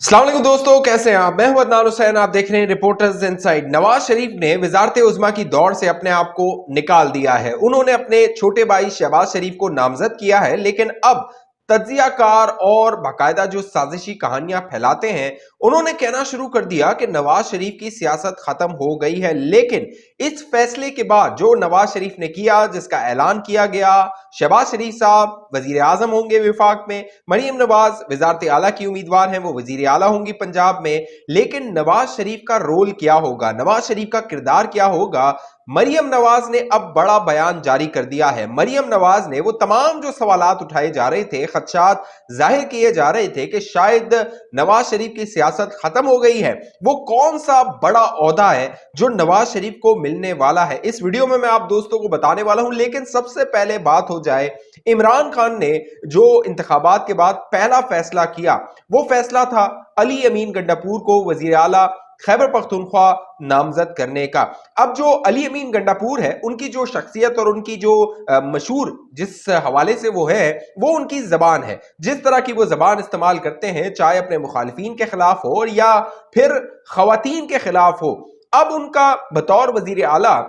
अस्सलाम वालेकुम दोस्तों, कैसे हैं आप? मैं हूं अदनान हुसैन। आप देख रहे हैं रिपोर्टर्स इनसाइड। नवाज शरीफ ने वजारत उज़्मा की दौड़ से अपने आप को निकाल दिया है। उन्होंने अपने छोटे भाई शहबाज शरीफ को नामजद किया है, लेकिन अब तज्जियाकार और बाकायदा जो साजिशी कहानियां फैलाते हैं, उन्होंने कहना शुरू कर दिया कि नवाज शरीफ की सियासत खत्म हो गई है। लेकिन इस फैसले के बाद जो नवाज शरीफ ने किया, जिसका ऐलान किया गया, शहबाज शरीफ साहब वजीर आजम होंगे विफाक में, मरियम नवाज वजारत आला की उम्मीदवार हैं, वो वजीर आला होंगी पंजाब में। लेकिन नवाज शरीफ का रोल क्या होगा, नवाज शरीफ का किरदार क्या होगा? मरियम नवाज ने अब बड़ा बयान जारी कर दिया है। मरियम नवाज ने वो तमाम जो सवालात उठाए जा रहे थे, खदशात जाहिर किए जा रहे थे कि शायद नवाज शरीफ की सियासत खत्म हो गई है, वो कौन सा बड़ा ओहदा है जो नवाज शरीफ को मिलने वाला है, इस वीडियो में मैं आप दोस्तों को बताने वाला हूं। लेकिन सबसे पहले बात हो जाए, इमरान खान ने जो इंतखाबात के बाद पहला फैसला किया, वो फैसला था अली अमीन गंडापुर को वजीर आला खैबर पख्तूनख्वा नामजद करने का। अब जो अली अमीन गंडापुर है, उनकी जो शख्सियत और उनकी जो मशहूर जिस हवाले से वो है, वो उनकी जबान है। जिस तरह की वो जबान इस्तेमाल करते हैं, चाहे अपने मुखालिफिन के खिलाफ हो या फिर खवातीन के खिलाफ हो। अब उनका बतौर वजीर आला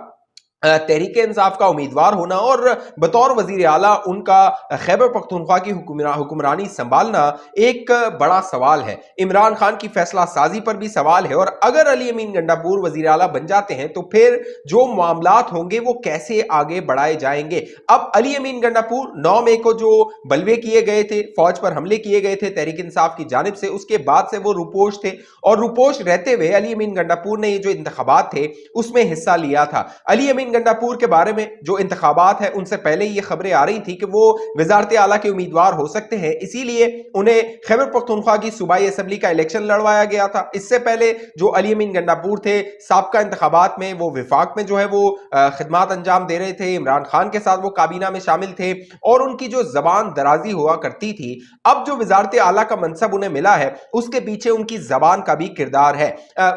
तहरीक इंसाफ का उम्मीदवार होना और बतौर वजीर आला उनका खैबर पख्तूनख्वा की हुक्मरानी संभालना एक बड़ा सवाल है। इमरान खान की फैसला साजी पर भी सवाल है। और अगर अली अमीन गंडापुर वजीर आला बन जाते हैं तो फिर जो मामलात होंगे वो कैसे आगे बढ़ाए जाएंगे। अब अली अमीन गंडापुर 9 मई को जो बलवे किए गए थे, फौज पर हमले किए गए थे तहरीक इंसाफ की जानिब से, उसके बाद से वो रुपोश थे और रुपोश रहते हुए अली अमीन गंडापुर ने ये जो इंतखाबात थे उसमें हिस्सा लिया था। अली अमीन गंडापुर के बारे में जो इंतखाबात है, उनसे पहले ये खबरें आ रही थी कि वो वजारत आला के उम्मीदवार हो सकते हैं, इसीलिए उन्हें खैबर पख्तूनख्वा की सूबाई असेंबली का इलेक्शन लड़वाया गया था। इससे पहले जो अली अमीन गंडापुर थे, साबका इंतखाबात में वो विफाक में जो है वो खिदमात अंजाम दे रहे थे, इमरान खान के साथ वो काबीना में शामिल थे और उनकी जो जबान दराजी हुआ करती थी। अब जो वजारत आला का मनसब उन्हें मिला है, उसके पीछे उनकी जबान का भी किरदार है।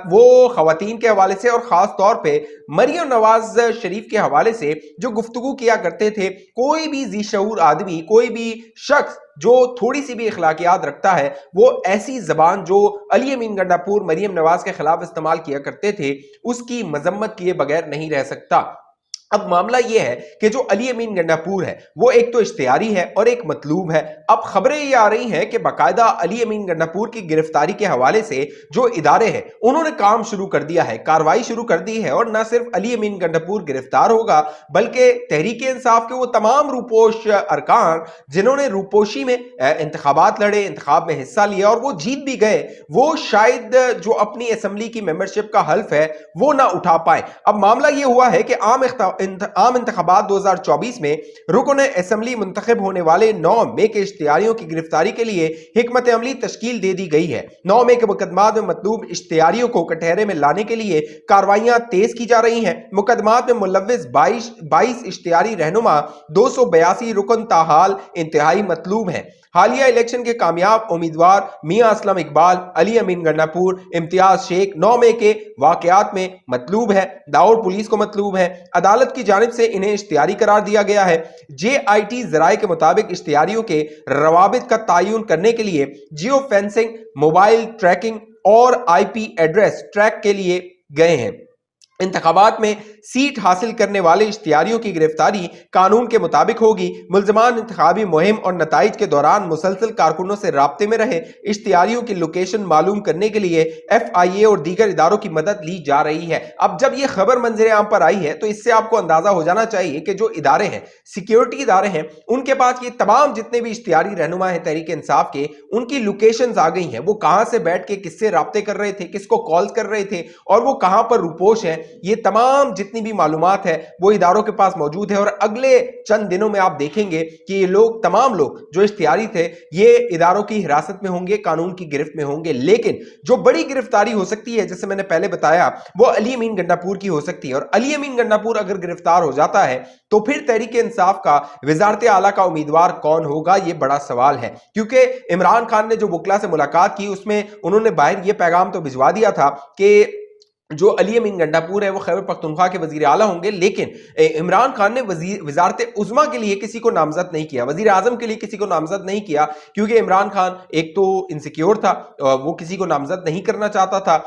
वो खवातीन के हवाले से और खास तौर पर मरियम नवाज शरीफ के हवाले से जो गुफ्तगू किया करते थे, कोई भी ज़ी-शऊर आदमी, कोई भी शख्स जो थोड़ी सी भी इखलाकियात रखता है, वो ऐसी जबान जो अली अमीन गंडापुर मरियम नवाज के खिलाफ इस्तेमाल किया करते थे, उसकी मजम्मत किए बगैर नहीं रह सकता। अब मामला यह है कि जो अली अमीन गंडापुर है, वो एक तो इश्तिहारी है और एक मतलूब है। अब खबरें ये आ रही हैं कि बाकायदा अली अमीन गंडापुर की गिरफ्तारी के हवाले से जो इदारे हैं, उन्होंने काम शुरू कर दिया है, कार्रवाई शुरू कर दी है। और न सिर्फ अली अमीन गंडापुर गिरफ्तार होगा, बल्कि तहरीक इंसाफ के वो तमाम रूपोश अरकान जिन्होंने रूपोशी में इंतखाबात लड़े, इंतखाब में हिस्सा लिया और वो जीत भी गए, वो शायद जो अपनी असम्बली की मेंबरशिप का हल्फ है वो ना उठा पाए। अब मामला ये हुआ है कि आम इंतखाबात 2024 में रुकन असेंबली मुंतखब होने वाले 9 मई के इश्तिहारियों की गिरफ्तारी के लिए हिकमत अमली तश्कील दे दी गई है। 9 मई के मुकदमात में मतलूब इश्तिहारियों को कटहरे में लाने के लिए कार्रवाइयां तेज की जा रही हैं। मुकदमात में मुलव्विस 22 इश्तिहारी रहनुमा 282 रुकन ताहाल इंतहाई मतलूब हैं। हालिया इलेक्शन के कामयाब उम्मीदवार मियां असलम इकबाल, अली अमीन गंडापुर, इम्तियाज शेख 9 मई के वाकयात में मतलूब है। दाऊद पुलिस को मतलूब है। अदालत की जानिब से इन्हें इश्तिहारी करार दिया गया है। JIT जराये के मुताबिक इश्तिहारियों के रवाबित का तयन करने के लिए जियो फेंसिंग, मोबाइल ट्रैकिंग और IP एड्रेस ट्रैक के लिए गए हैं। इंतखाबात में सीट हासिल करने वाले इश्तिहारियों की गिरफ्तारी कानून के मुताबिक होगी। मुल्ज़मान इंतखाबी मुहिम और नताइज के दौरान मुसलसल कारकुनों से राब्ते में रहे। इश्तिहारियों की लोकेशन मालूम करने के लिए FIA और दीगर इदारों की मदद ली जा रही है। अब जब यह खबर मंजर आम पर आई है, तो इससे आपको अंदाजा हो जाना चाहिए कि जो इदारे हैं, सिक्योरिटी इदारे हैं, उनके पास ये तमाम जितने भी इश्तिहारी रहनुमा हैं तहरीक इंसाफ के, उनकी लोकेशन आ गई हैं। वो कहां से बैठ के किससे राब्ते कर रहे थे, किसको कॉल कर रहे थे और वो कहां पर रुपोश है, ये तमाम जितनी भी मालूमात है वो इदारों के पास मौजूद है। और अगले चंद दिनों में आप देखेंगे कि ये लोग, तमाम लोग जो इश्तिहारी थे, ये इदारों की हिरासत में होंगे, कानून की गिरफ्त में होंगे। लेकिन जो बड़ी गिरफ्तारी हो सकती है, जैसे मैंने पहले बताया, वो अली अमीन गंडापुर की हो सकती है। और अली अमीन गंडापुर अगर गिरफ्तार हो जाता है तो फिर तहरीक इंसाफ का वजारत आला का उम्मीदवार कौन होगा, ये बड़ा सवाल है। क्योंकि इमरान खान ने जो वकला से मुलाकात की, उसमें उन्होंने बाहर ये पैगाम तो भिजवा दिया था कि جو علی امین گنڈاپور ہے وہ خیبر پختونخوا کے وزیر اعلیٰ ہوں گے، لیکن عمران خان نے وزارت عظمیٰ کے لیے کسی کو نامزد نہیں کیا، وزیر اعظم کے لیے کسی کو نامزد نہیں کیا، کیونکہ عمران خان ایک تو انسیکیور تھا، وہ کسی کو نامزد نہیں کرنا چاہتا تھا۔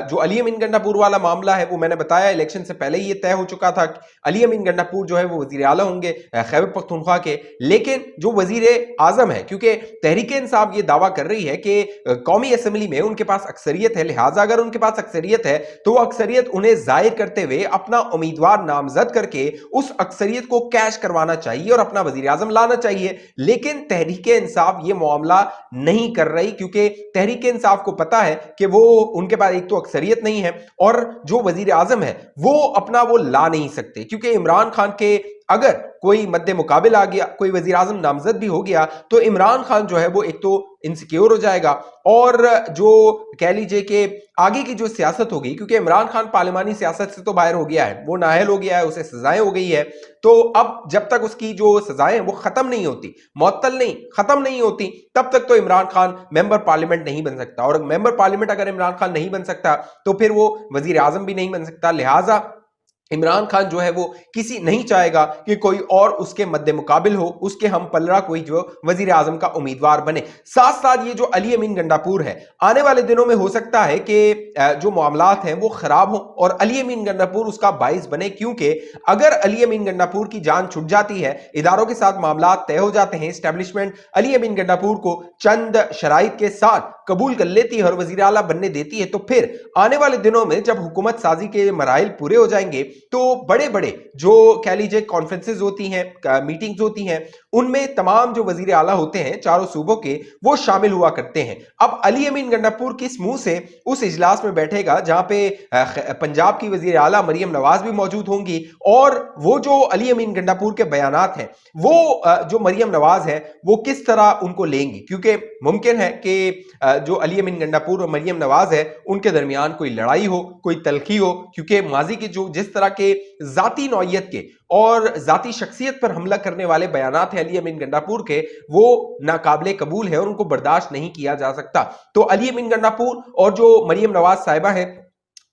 جو علی امین گنڈاپور والا معاملہ ہے وہ میں نے بتایا الیکشن سے پہلے ہی یہ طے ہو چکا تھا، علی امین گنڈاپور جو ہے وہ وزیر اعلیٰ ہوں گے خیبر پختونخوا کے، لیکن جو وزیر اعظم ہے، کیونکہ تحریک انصاف یہ دعویٰ کر رہی ہے کہ قومی اسمبلی میں ان کے پاس اکثریت ہے، لہٰذا اگر ان کے پاس اکثریت ہے تو وہ اکثریت انہیں ظاہر کرتے ہوئے اپنا امیدوار نامزد کر کے اس اکثریت کو کیش کروانا چاہیے اور اپنا وزیر اعظم لانا چاہیے، لیکن تحریک انصاف یہ معاملہ نہیں کر رہی، کیونکہ تحریک انصاف کو پتا ہے کہ وہ ان کے پاس ایک تو اکثریت نہیں ہے اور جو وزیر اعظم ہے وہ اپنا وہ لا نہیں سکتے، کیونکہ عمران خان کے اگر کوئی مد مقابل آ گیا، کوئی وزیر اعظم نامزد بھی ہو گیا تو عمران خان جو ہے وہ ایک تو انسیکیور ہو جائے گا، اور جو کہہ لیجئے کہ آگے کی جو سیاست ہوگی، کیونکہ عمران خان پارلیمانی سیاست سے تو باہر ہو گیا ہے، وہ نااہل ہو گیا ہے، اسے سزائیں ہو گئی ہے، تو اب جب تک اس کی جو سزائیں وہ ختم نہیں ہوتی، معطل نہیں، ختم نہیں ہوتی، تب تک تو عمران خان ممبر پارلیمنٹ نہیں بن سکتا، اور ممبر پارلیمنٹ اگر عمران خان نہیں بن سکتا تو پھر وہ وزیر اعظم بھی نہیں بن سکتا، لہٰذا عمران خان جو ہے وہ کسی نہیں چاہے گا کہ کوئی اور اس کے مد مقابل ہو، اس کے ہم پلرا کوئی جو وزیر اعظم کا امیدوار بنے۔ ساتھ ساتھ یہ جو علی امین گنڈاپور ہے، آنے والے دنوں میں ہو سکتا ہے کہ جو معاملات ہیں وہ خراب ہوں اور علی امین گنڈاپور اس کا باعث بنے، کیونکہ اگر علی امین گنڈاپور کی جان چھٹ جاتی ہے، اداروں کے ساتھ معاملات طے ہو جاتے ہیں، اسٹیبلشمنٹ علی امین گنڈاپور کو چند شرائط کے ساتھ قبول کر لیتی ہے اور وزیر اعلیٰ بننے دیتی ہے، تو پھر آنے والے دنوں میں جب حکومت سازی کے مراحل پورے ہو جائیں گے تو بڑے بڑے جو کہہ لیجئے کانفرنسز ہوتی ہیں، میٹنگز ہوتی ہیں، ان میں تمام جو وزیر اعلیٰ ہوتے ہیں چاروں صوبوں کے وہ شامل ہوا کرتے ہیں۔ اب علی امین گنڈاپور کس منہ سے اس اجلاس میں بیٹھے گا جہاں پہ پنجاب کی وزیر اعلیٰ مریم نواز بھی موجود ہوں گی، اور وہ جو علی امین گنڈاپور کے بیانات ہیں وہ جو مریم نواز ہے وہ کس طرح ان کو لیں گی، کیونکہ ممکن ہے کہ جو علی امین گنڈاپور اور مریم نواز ہے ان کے درمیان کوئی لڑائی ہو، کوئی تلخی ہو، کیونکہ ماضی کے جو جس طرح کے ذاتی نوعیت کے اور ذاتی شخصیت پر حملہ کرنے والے بیانات ہیں علی امین گنڈاپور کے، وہ ناقابل قبول ہے اور ان کو برداشت نہیں کیا جا سکتا۔ تو علی امین گنڈاپور اور جو مریم نواز صاحبہ ہیں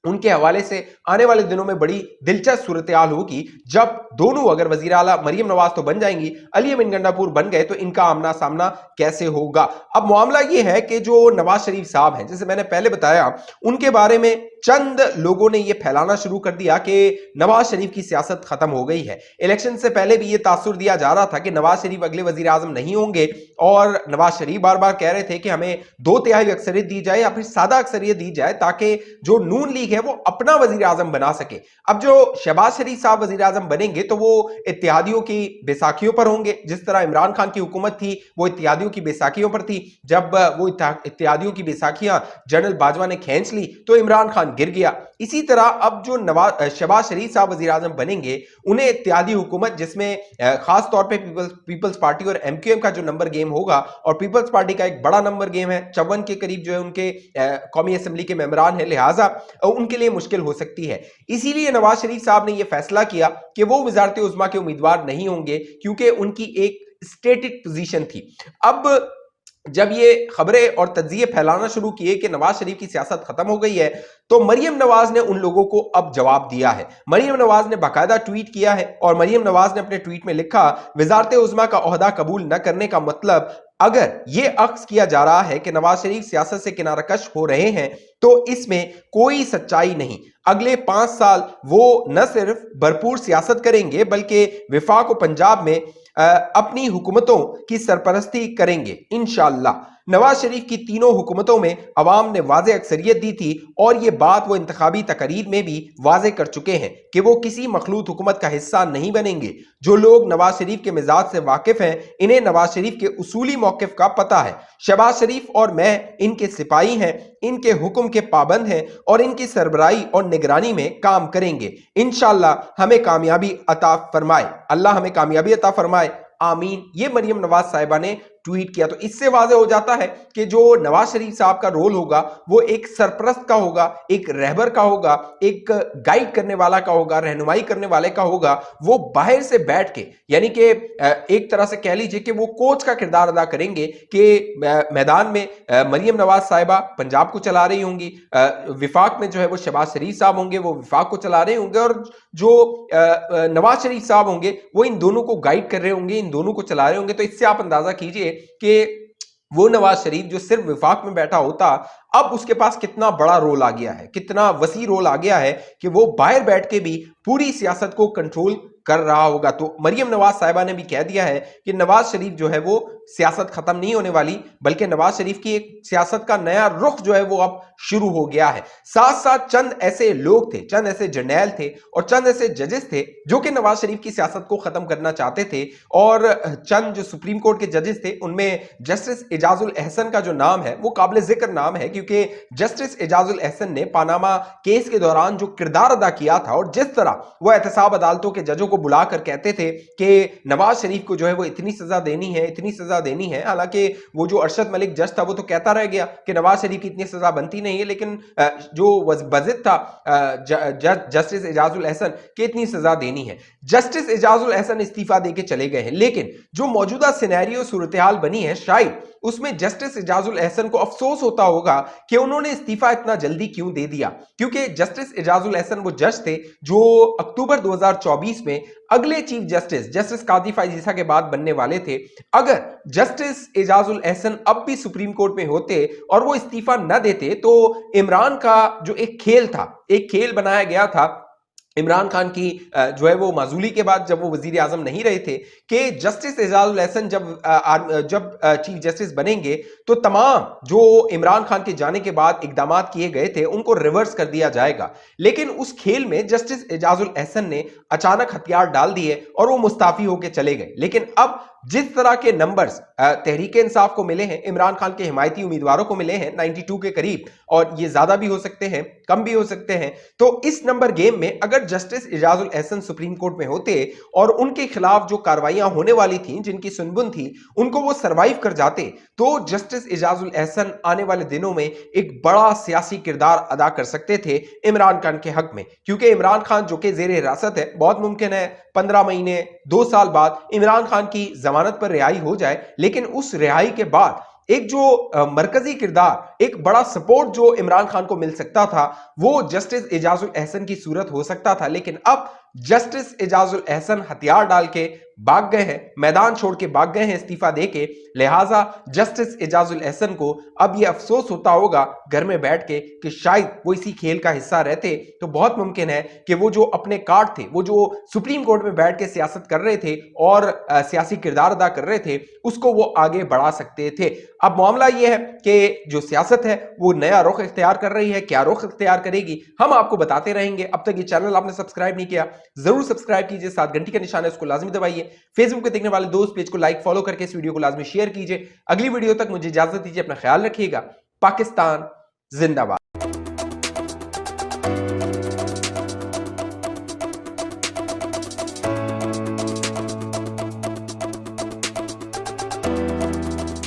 ان کے حوالے سے آنے والے دنوں میں بڑی دلچسپ صورتحال ہوگی، جب دونوں اگر وزیر اعلیٰ مریم نواز تو بن جائیں گی، علی امین گنڈاپور بن گئے تو ان کا آمنا سامنا کیسے ہوگا۔ اب معاملہ یہ ہے کہ جو نواز شریف صاحب ہیں، جیسے میں نے پہلے بتایا، ان کے بارے میں چند لوگوں نے یہ پھیلانا شروع کر دیا کہ نواز شریف کی سیاست ختم ہو گئی ہے۔ الیکشن سے پہلے بھی یہ تاثر دیا جا رہا تھا کہ نواز شریف اگلے وزیر اعظم نہیں ہوں گے، اور نواز شریف بار بار کہہ رہے تھے کہ ہمیں 2/3 اکثریت دی جائے یا پھر سادہ اکثریت دی جائے تاکہ جو نون لیگ ہے وہ اپنا وزیر اعظم بنا سکے۔ اب جو شہباز شریف صاحب وزیر اعظم بنیں گے تو وہ اتحادیوں کی بیساکھیوں پر ہوں گے، جس طرح عمران خان کی حکومت تھی وہ اتحادیوں کی بیساکھیوں پر تھی۔ جب وہ اتحادیوں کی بیساکھیاں جنرل باجوہ نے کھینچ لی تو عمران خان گر گیا۔ اسی طرح اب جو شہباز شریف صاحب وزیر اعظم بنیں گے، انہیں اتحادی حکومت جس میں خاص طور پہ پیپلز پارٹی اور ایم کیو ایم کا جو نمبر گیم ہوگا، اور پیپلز پارٹی کا ایک بڑا نمبر گیم ہے، 54 کے قریب جو ہے ان کے قومی اسمبلی کے ممبران ہیں، لہٰذا ان کے لیے مشکل ہو سکتی ہے۔ اسی لیے نواز شریف صاحب نے یہ فیصلہ کیا کہ وہ وزارت عظمیٰ کے امیدوار نہیں ہوں گے، کیونکہ ان کی ایک اسٹیٹڈ پوزیشن تھی۔ اب جب یہ خبریں اور تجزیے پھیلانا شروع کیے کہ نواز شریف کی سیاست ختم ہو گئی ہے، تو مریم نواز نے ان لوگوں کو اب جواب دیا ہے۔ مریم نواز نے باقاعدہ ٹویٹ کیا ہے، اور مریم نواز نے اپنے ٹویٹ میں لکھا، وزارت عظمیٰ کا عہدہ قبول نہ کرنے کا مطلب اگر یہ عکس کیا جا رہا ہے کہ نواز شریف سیاست سے کنارہ کش ہو رہے ہیں تو اس میں کوئی سچائی نہیں۔ اگلے 5 سال وہ نہ صرف بھرپور سیاست کریں گے بلکہ وفاق و پنجاب میں اپنی حکومتوں کی سرپرستی کریں گے انشاءاللہ۔ نواز شریف کی تینوں حکومتوں میں عوام نے واضح اکثریت دی تھی، اور یہ بات وہ انتخابی تقاریر میں بھی واضح کر چکے ہیں کہ وہ کسی مخلوط حکومت کا حصہ نہیں بنیں گے۔ جو لوگ نواز شریف کے مزاج سے واقف ہیں انہیں نواز شریف کے اصولی موقف کا پتہ ہے۔ شہباز شریف اور میں ان کے سپاہی ہیں، ان کے حکم کے پابند ہیں اور ان کی سربراہی اور نگرانی میں کام کریں گے۔ انشاءاللہ ہمیں کامیابی عطا فرمائے، اللہ ہمیں کامیابی عطا فرمائے، آمین۔ یہ مریم نواز صاحبہ نے ट्वीट किया। तो इससे वाज़ेह हो जाता है कि जो नवाज शरीफ साहब का रोल होगा वो एक सरपरस्त का होगा, एक रहबर का होगा, एक गाइड करने वाला का होगा, रहनुमाई करने वाले का होगा। वो बाहर से बैठ के, यानी कि एक तरह से कह लीजिए कि वो कोच का किरदार अदा करेंगे कि मैदान में मरियम नवाज साहिबा पंजाब को चला रही होंगी, विफाक में जो है वो शहबाज शरीफ साहब होंगे, वो विफाक को चला रहे होंगे, और जो नवाज शरीफ साहब होंगे वो इन दोनों को गाइड कर रहे होंगे, इन दोनों को चला रहे होंगे। तो इससे आप अंदाजा कीजिए कि वो नवाज शरीफ जो सिर्फ विफाक में बैठा होता, अब उसके पास कितना बड़ा रोल आ गया है, कितना वसी रोल आ गया है कि वो बाहर बैठ के भी पूरी सियासत को कंट्रोल कर रहा होगा। तो मरियम नवाज साहिबा ने भी कह दिया है कि नवाज शरीफ जो है वो सियासत खत्म नहीं होने वाली, बल्कि नवाज शरीफ की एक सियासत का नया रुख जो है वो अब शुरू हो गया है। साथ साथ चंद ऐसे लोग थे, चंद ऐसे जर्नैल थे और चंद ऐसे जजेस थे जो कि नवाज शरीफ की सियासत को खत्म करना चाहते थे, और चंद जो सुप्रीम कोर्ट के जजेस थे उनमें जस्टिस एजाजुल अहसन का जो नाम है वो काबिल जिक्र नाम है, क्योंकि जस्टिस एजाजुल अहसन ने पानामा केस के दौरान जो किरदार अदा किया था और जिस तरह वो एहतसाब अदालतों के जजों को बुलाकर कहते थे कि नवाज शरीफ को जो है वो इतनी सजा देनी है, इतनी सजा देनी है। हालांकि वो जो अरशद मलिक जज था वो तो कहता रह गया कि नवाज शरीफ की इतनी सजा बनती नहीं है, लेकिन जो वज़िद था जस्टिस एजाजुल अहसन की इतनी सजा देनी है। जस्टिस एजाजुल अहसन इस्तीफा देके चले गए हैं, लेकिन जो मौजूदा सिनेरियो सूरत हाल बनी है शायद उसमें जस्टिस एजाजुल अहसन को अफसोस होता होगा कि उन्होंने इस्तीफा इतना जल्दी क्यों दे दिया, क्योंकि जस्टिस एजाजुल अहसन वो जज थे जो अक्टूबर 2024 में अगले चीफ जस्टिस काजी फाइज ईसा के बाद बनने वाले थे। अगर जस्टिस एजाजुल अहसन अब भी सुप्रीम कोर्ट में होते और वो इस्तीफा न देते तो इमरान का जो एक खेल था, एक खेल बनाया गया था इमरान खान की जो है वो माजूली के बाद, जब वो वजीर आजम नहीं रहे थे, कि जस्टिस एजाजुल अहसन जब चीफ जस्टिस बनेंगे तो तमाम जो इमरान खान के जाने के बाद इकदाम किए गए थे उनको रिवर्स कर दिया जाएगा। लेकिन उस खेल में जस्टिस एजाजुल अहसन ने अचानक हथियार डाल दिए और वो मुस्ताफी होकर चले गए। लेकिन अब जिस तरह के नंबर्स तहरीक इंसाफ को मिले हैं, इमरान खान के हिमायती उम्मीदवारों को मिले हैं 92 के करीब, और ये ज्यादा भी हो सकते हैं, कम भी हो सकते हैं, तो इस नंबर गेम में अगर justice Ejazul Ahsan supreme court में होते और उनके खिलाफ जो कार्रवाइयां होने वाली थी, जिनकी सुनबुन थी, उनको वो सरवाइव कर जाते, तो जस्टिस एजाजुल अहसन आने वाले दिनों में एक बड़ा सियासी किरदार अदा कर सकते थे इमरान खान के हक में। क्योंकि इमरान खान जो कि जेर हिरासत है, बहुत मुमकिन है 15 महीने 2 साल बाद इमरान खान की जमानत पर रिहाई हो जाए, लेकिन उस रिहाई के बाद एक जो मरकजी किरदार, एक बड़ा सपोर्ट जो इमरान खान को मिल सकता था वो जस्टिस एजाजुल अहसन की सूरत हो सकता था। लेकिन अब जस्टिस एजाजुल अहसन हथियार डाल के भाग गए हैं, मैदान छोड़ के भाग गए हैं इस्तीफा देके, लिहाजा जस्टिस एजाजुल अहसन को अब ये अफसोस होता होगा घर में बैठ के कि शायद वो इसी खेल का हिस्सा रहते तो बहुत मुमकिन है कि वो जो अपने कार्ड थे, वो जो सुप्रीम कोर्ट में बैठ के सियासत कर रहे थे और सियासी किरदार अदा कर रहे थे, उसको वो आगे बढ़ा सकते थे। अब मामला ये है कि जो सियासत है वो नया रुख इख्तियार कर रही है, क्या रुख इख्तियार करेगी हम आपको बताते रहेंगे। अब तक ये चैनल आपने सब्सक्राइब नहीं किया, जरूर सब्सक्राइब कीजिए, साथ घंटी का निशान है उसको लाजमी दबाइए, फेसबुक पे देखने वाले दोस्त पेज को लाइक फॉलो करके इस वीडियो को लाजमी शेयर कीजिए। अगली वीडियो तक मुझे इजाजत दीजिए, अपना ख्याल रखिएगा। पाकिस्तान जिंदाबाद।